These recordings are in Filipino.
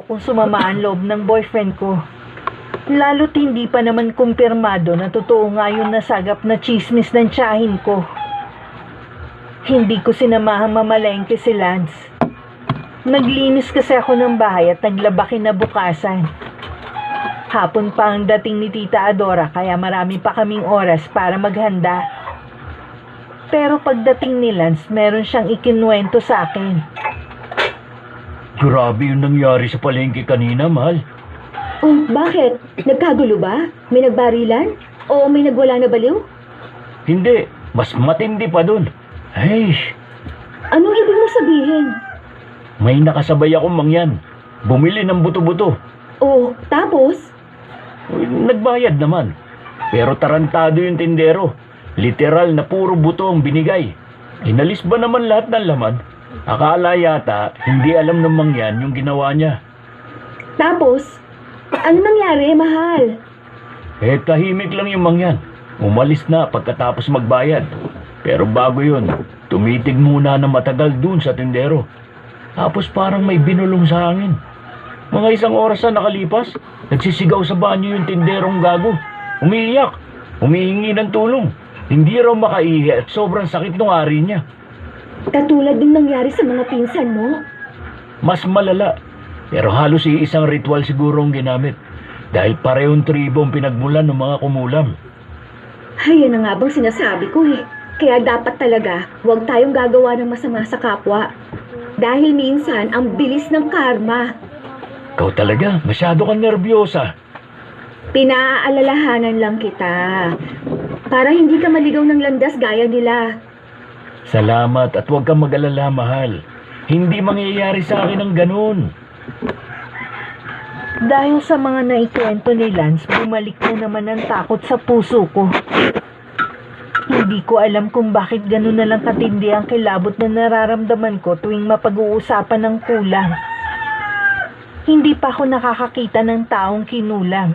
kung sumama ang loob ng boyfriend ko. Lalo't hindi pa naman kumpirmado na totoo nga yung nasagap na chismis ng tiyahin ko. Hindi ko sinamahang mamalengke si Lance. Naglinis kasi ako ng bahay at naglaba kinabukasan. Hapon pa ang dating ni Tita Adora kaya marami pa kaming oras para maghanda. Pero pagdating ni Lance, meron siyang ikinuwento sa akin. Grabe yung nangyari sa palengke kanina, mahal. Oh, bakit? Nagkagulo ba? May nagbarilan? O may nagwala na baliw? Hindi, mas matindi pa dun. Ay, Anong ibig mo sabihin? may nakasabay akong mangyan. Bumili ng buto-buto. Oh, tapos? Nagbayad naman. Pero tarantado yung tindero. Literal na puro buto ang binigay. Inalis ba naman lahat ng laman? Akala yata hindi alam ng mangyan yung ginawa niya. Tapos? Ano nangyari, mahal? Tahimik lang yung mangyan. Umalis na pagkatapos magbayad. Pero bago yun, tumitig muna na matagal dun sa tindero. Tapos parang may binulong sa hangin. Mga isang oras na nakalipas, nagsisigaw sa banyo yung tinderong gago. Umiiyak, humihingi ng tulong. Hindi raw makaihi at sobrang sakit ng ari niya. Katulad din nangyari sa mga pinsan mo? Mas malala, pero halos iisang ritual siguro ang ginamit. Dahil parehong tribo ang pinagmulan ng mga kumulam. Ay, yan na nga bang sinasabi ko eh. Kaya dapat talaga, huwag tayong gagawa ng masama sa kapwa. Dahil minsan, ang bilis ng karma. Ikaw talaga, masyado kang nervyosa. Pinaalalahanan lang kita. Para hindi ka maligaw ng landas gaya nila. Salamat at huwag kang mag-alala, mahal. Hindi mangyayari sa akin ang ganun. Dahil sa mga naikwento ni Lance, bumalik na naman ang takot sa puso ko. Hindi ko alam kung bakit ganun na lang katindi ang kilabot na nararamdaman ko tuwing mapag-uusapan ng kulang. Hindi pa ako nakakakita ng taong kinulang.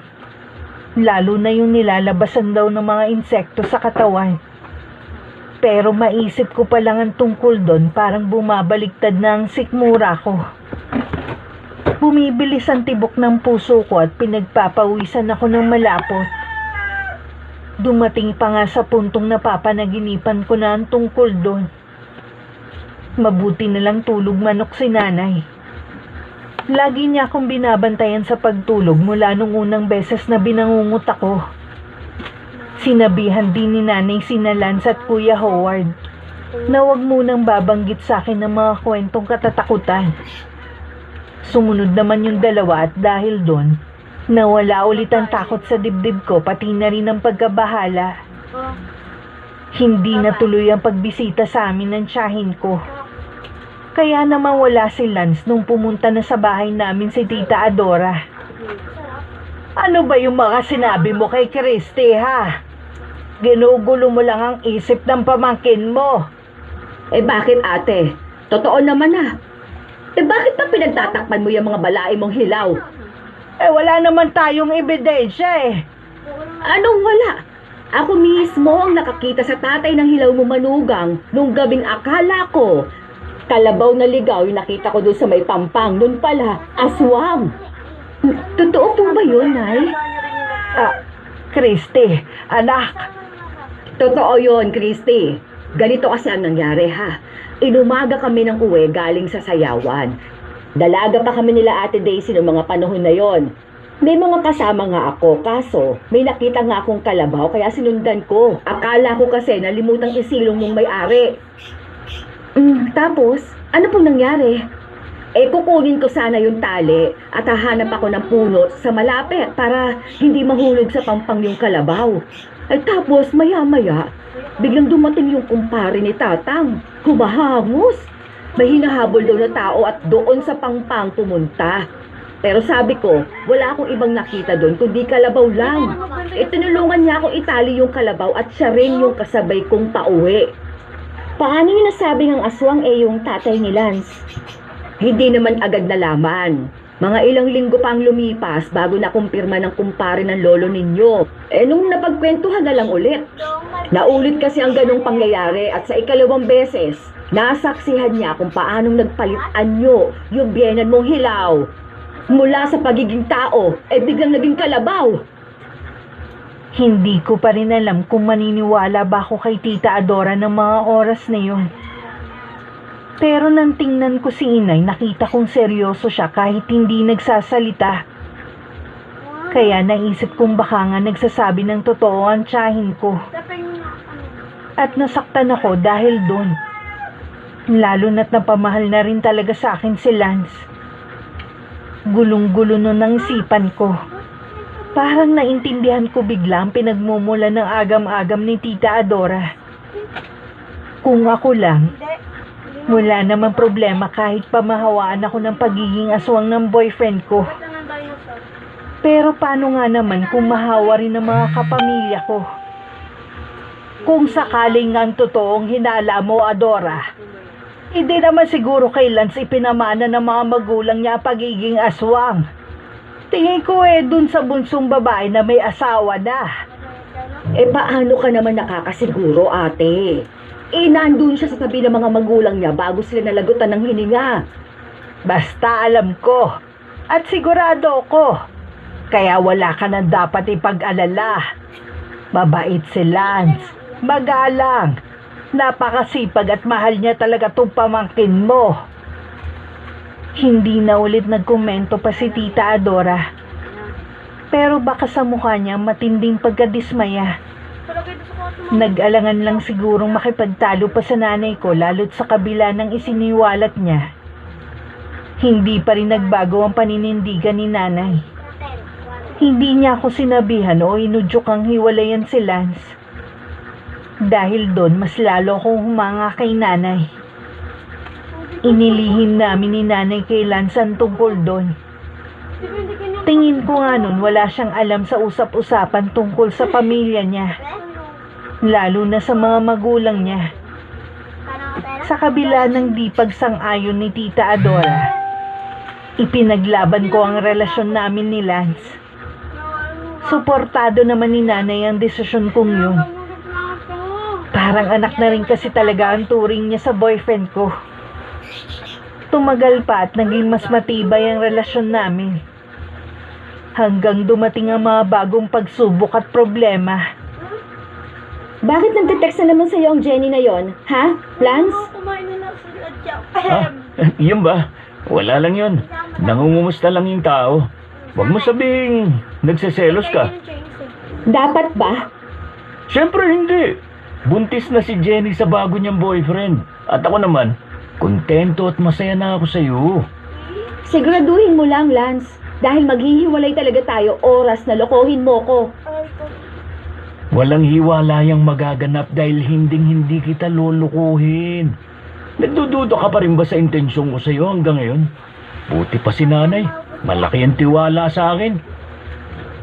Lalo na yung nilalabasan daw ng mga insekto sa katawan. Pero maisip ko pa lang ang tungkol doon, parang bumabaliktad na ang sikmura ko. Bumibilis ang tibok ng puso ko at pinagpapawisan ako ng malapot. Dumating pa nga sa puntong napapanaginipan ko na ang tungkol doon. Mabuti na lang tulog manok si nanay. Lagi niya akong binabantayan sa pagtulog mula nung unang beses na binangungot ako. Sinabihan din ni nanay sina Lance at Kuya Howard na huwag munang babanggit sa akin ng mga kwentong katatakutan. Sumunod naman yung dalawa at dahil doon, nawala ulit ang takot sa dibdib ko pati na rin ang pagkabahala. Hindi natuloy ang pagbisita sa amin ng tiyahin ko. Kaya naman wala si Lance nung pumunta na sa bahay namin si Tita Adora. Ano ba yung mga sinabi mo kay Christy, ha? Ginugulo mo lang ang isip ng pamangkin mo. Eh bakit ate? Totoo naman ah. Eh bakit pa pinagtatakpan mo yung mga balae mong hilaw? Wala naman tayong ebidensya eh. Anong wala? Ako mismo ang nakakita sa tatay ng hilaw mo manugang nung gabing akala ko. Kalabaw na ligaw yung nakita ko doon sa may pampang. Doon pala, aswang. Totoo po ba yun, Nay? Christy, anak. Totoo yun, Christy. Ganito kasi ang nangyari ha. Inumaga kami ng uwi galing sa sayawan. Dalaga pa kami nila Ate Daisy noong mga panahon na yon. May mga kasama nga ako, kaso may nakita nga akong kalabaw kaya sinundan ko. Akala ko kasi nalimutang isilong ng may-ari. Tapos, ano pong nangyari? Kukunin ko sana yung tali at hahanap ako ng puno sa malapit para hindi mahulog sa pampang yung kalabaw. Tapos maya-maya, biglang dumating yung kumpare ni Tatang. Humahangos. May hinahabol daw na tao at doon sa pangpang pumunta. Pero sabi ko, wala akong ibang nakita doon kundi kalabaw lang. Tinulungan niya akong itali yung kalabaw at siya rin yung kasabay kong pauwi. Paano niyo nasabing ang aswang yung tatay ni Lance? Hindi naman agad nalaman. Mga ilang linggo pang lumipas bago nakumpirma ng kumpare ng lolo ninyo. Nung napagkwentuhan na lang ulit. Naulit kasi ang ganong pangyayari at sa ikalawang beses, nasaksihan niya kung paanong nagpalit anyo yung biyenan mong hilaw. Mula sa pagiging tao, biglang naging kalabaw. Hindi ko pa rin alam kung maniniwala ba ako kay Tita Adora ng mga oras na yun. Pero nang tingnan ko si inay, nakita kong seryoso siya kahit hindi nagsasalita. Kaya naisip kong baka nga nagsasabi ng totoo ang tiyahin ko. At nasaktan ako dahil doon. Lalo na't napamahal na rin talaga sa akin si Lance. Gulong-gulo nun ang isipan ko. Parang naintindihan ko bigla ang pinagmumula ng agam-agam ni Tita Adora. Kung ako lang, wala namang problema kahit pamahawaan ako ng pagiging aswang ng boyfriend ko. Pero paano nga naman kung mahawa rin ng mga kapamilya ko? Kung sakaling ang totoong hinala mo, Adora, hindi naman siguro kay Lance ipinamana ng mga magulang niya ang pagiging aswang. Tingin ko dun sa bunsong babae na may asawa na. Paano ka naman nakakasiguro, ate? Nandun siya sa tabi ng mga magulang niya bago sila nalagutan ng hininga. Basta alam ko at sigurado ko. Kaya wala ka na dapat ipag-alala. Mabait si Lance, magalang, napakasipag at mahal niya talaga tong pamangkin mo. Hindi na ulit nagkomento pa si Tita Adora. Pero baka sa mukha niya matinding pagkadismaya. Nag-alangan lang sigurong makipagtalo pa sa nanay ko lalo't sa kabila ng isiniwalat niya. Hindi pa rin nagbago ang paninindigan ni nanay. Hindi niya ako sinabihan o inudyok hiwalayan si Lance. Dahil doon mas lalo akong humanga kay nanay. Inilihim namin ni nanay kay Lance ang tungkol doon. Tingin ko nga nun wala siyang alam sa usap-usapan tungkol sa pamilya niya. Lalo na sa mga magulang niya. Sa kabila ng di pagsang-ayon ni Tita Adora, ipinaglaban ko ang relasyon namin ni Lance. Suportado naman ni nanay ang desisyon kong yun. Parang anak na rin kasi talaga ang turing niya sa boyfriend ko. Tumagal pa at naging mas matibay ang relasyon namin. Hanggang dumating ang mga bagong pagsubok at problema. Bakit nagte-text na naman sa'yo ang Jenny na yon, ha? Lance? Yun ba? Wala lang yun. Nangungumusta lang yung tao. Huwag mo sabing nagseselos ka. Dapat ba? Siyempre hindi. Buntis na si Jenny sa bago niyang boyfriend. At ako naman, kontento at masaya na ako sa'yo. Siguraduhin mo lang, Lance. Dahil maghihiwalay talaga tayo oras na lokohin mo ko. Walang hiwalayang magaganap dahil hinding-hindi kita lulukuhin. Nagdududa ka pa rin ba sa intensyon ko sa'yo hanggang ngayon? Buti pa si nanay. Malaki ang tiwala sa akin.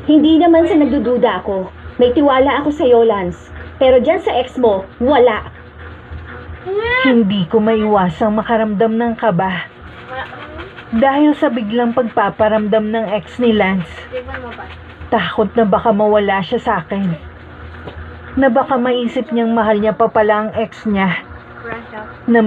Hindi naman sa nagdududa ako. May tiwala ako sa'yo, Lance. Pero dyan sa ex mo, wala. Hindi ko maiwasang makaramdam ng kaba. Dahil sa biglang pagpaparamdam ng ex ni Lance. Takot na baka mawala siya sa akin. Na baka maisip niyang mahal niya pa pala ang ex niya. Na